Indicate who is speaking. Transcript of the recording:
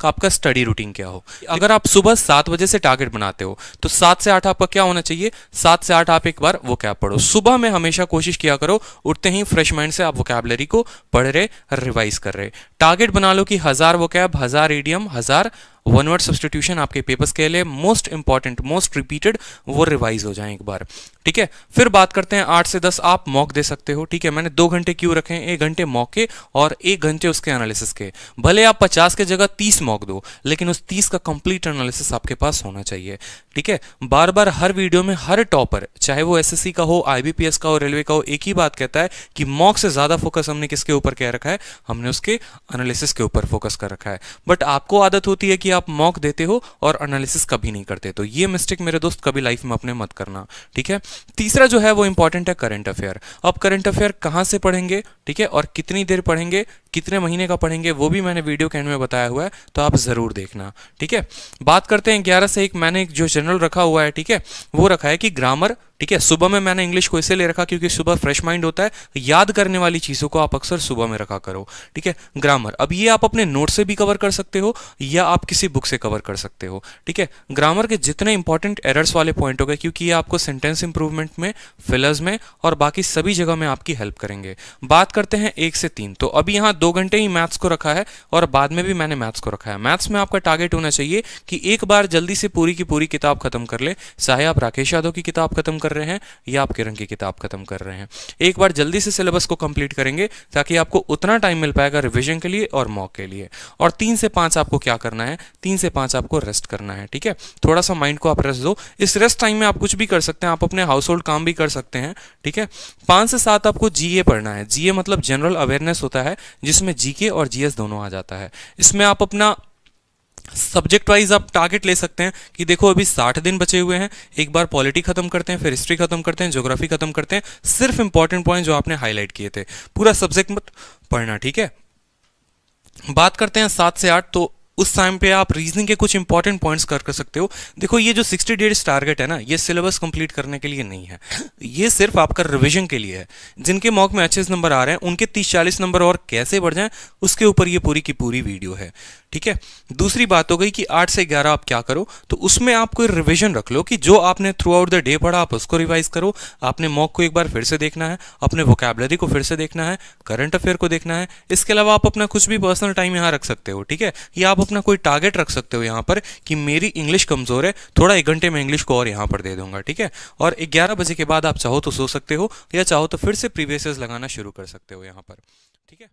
Speaker 1: आपका study routine क्या हो। अगर आप सुबह 7 बजे से टारगेट बनाते हो तो 7 से 8 आपका क्या होना चाहिए, 7 से 8 आप एक बार वोकैब पढ़ो। सुबह में हमेशा कोशिश किया करो उठते ही फ्रेश माइंड से आप वोकैबलरी को पढ़ रहे, रिवाइज कर रहे। टारगेट बना लो कि 1000 vocab, 1000 idiom, 1000 one word substitution आपके पेपर्स के लिए मोस्ट इंपॉर्टेंट, मोस्ट रिपीटेड, वो रिवाइज हो जाए एक बार। ठीक है, फिर बात करते हैं 8 से 10 आप मॉक दे सकते हो। ठीक है, मैंने 2 घंटे क्यों रखे हैं, 1 घंटे मॉक के और 1 घंटे उसके एनालिसिस के। भले आप 50 के जगह 30 मॉक दो, लेकिन उस 30 का कंप्लीट एनालिसिस आपके पास होना चाहिए। ठीक है, बार बार हर वीडियो में हर टॉपर, चाहे वो एसएससी का हो, आईबीपीएस का हो, रेलवे का हो, एक ही बात कहता है कि मॉक से ज्यादा फोकस हमने किसके ऊपर क्या रखा है, हमने उसके एनालिसिस के ऊपर फोकस कर रखा है। बट आपको आदत होती है कि आप मॉक देते हो और एनालिसिस कभी नहीं करते, तो ये मिस्टेक मेरे दोस्त कभी लाइफ में अपने मत करना। ठीक है, तीसरा जो है वो इंपॉर्टेंट है करंट अफेयर। अब करंट अफेयर कहां से पढ़ेंगे, ठीक है, और कितनी देर पढ़ेंगे, कितने महीने का पढ़ेंगे, वो भी मैंने वीडियो के एंड में बताया हुआ है, तो आप जरूर देखना। ठीक है, बात करते हैं 11 से 1 मैंने जो जनरल रखा हुआ है, ठीक है, वो रखा है कि ग्रामर। ठीक है, सुबह में मैंने इंग्लिश को इसे ले रखा क्योंकि सुबह फ्रेश माइंड होता है, याद करने वाली चीजों को आप अक्सर सुबह में रखा करो। ठीक है, ग्रामर अब ये आप अपने नोट से भी कवर कर सकते हो या आप किसी बुक से कवर कर सकते हो। ठीक है, ग्रामर के जितने इंपॉर्टेंट एरर्स वाले पॉइंट हो गए, क्योंकि ये आपको सेंटेंस इंप्रूवमेंट में, फिलर्स में और बाकी सभी जगह में आपकी हेल्प करेंगे। बात करते हैं 1 से 3, तो अभी यहाँ 2 घंटे ही मैथ्स को रखा है और बाद में भी मैंने मैथ्स को रखा है। मैथ्स में आपका टारगेट होना चाहिए कि एक बार जल्दी से पूरी की पूरी किताब खत्म कर ले, चाहे आप राकेश यादव की किताब खत्म कर रहे हैं या आप किरण की किताब खत्म कर रहे हैं। एक बार जल्दी से सिलेबस को कंप्लीट करेंगे ताकि आपको उतना टाइम मिल पाएगा रिवीजन के लिए और मॉक के लिए। और 3 से 5 आपको क्या करना है, 3 से 5 आपको रेस्ट करना है। ठीक है, थोड़ा सा माइंड को आप रेस्ट दो। इस रेस्ट टाइम में आप कुछ भी कर सकते हैं, आप अपने हाउस होल्ड काम भी कर सकते हैं। ठीक है, 5 से 7 आपको जीए पढ़ना है। जीए मतलब जनरल अवेयरनेस होता है, जिसमें जीके और जीएस दोनों आ जाता है। इसमें आप अपना सब्जेक्ट वाइज आप टारगेट ले सकते हैं कि देखो अभी 60 दिन बचे हुए हैं, एक बार पॉलिटी खत्म करते हैं, फिर हिस्ट्री खत्म करते हैं, ज्योग्राफी खत्म करते हैं, सिर्फ इंपॉर्टेंट पॉइंट जो आपने हाईलाइट किए थे, पूरा सब्जेक्ट मत पढ़ना। ठीक है, बात करते हैं 7 से 8, तो उस टाइम पे आप रीजनिंग के कुछ इंपॉर्टेंट पॉइंट्स कर सकते हो। देखो ये जो 60 डेज टारगेट है ना, ये सिलेबस कंप्लीट करने के लिए नहीं है, ये सिर्फ आपका रिवीजन के लिए है। जिनके मॉक में अच्छे नंबर आ रहे हैं उनके 30-40 नंबर और कैसे बढ़ जाएं, उसके ऊपर ये पूरी की पूरी वीडियो है। ठीक है, दूसरी बात हो गई कि 8 से 11 आप क्या करो, तो उसमें आप कोई रिवीजन रख लो कि जो आपने थ्रू आउट द डे पढ़ा आप उसको रिवाइज करो। आपने मॉक को एक बार फिर से देखना है, अपने वोकैबुलरी को फिर से देखना है, करंट अफेयर को देखना है। इसके अलावा आप अपना कुछ भी पर्सनल टाइम यहाँ रख सकते हो। ठीक है, या आप अपना कोई टारगेट रख सकते हो यहाँ पर कि मेरी इंग्लिश कमजोर है, थोड़ा 1 घंटे में इंग्लिश को और यहाँ पर दे दूंगा। ठीक है, और 11 बजे के बाद आप चाहो तो सो सकते हो या चाहो तो फिर से प्रीवियस लगाना शुरू कर सकते हो यहाँ पर। ठीक है।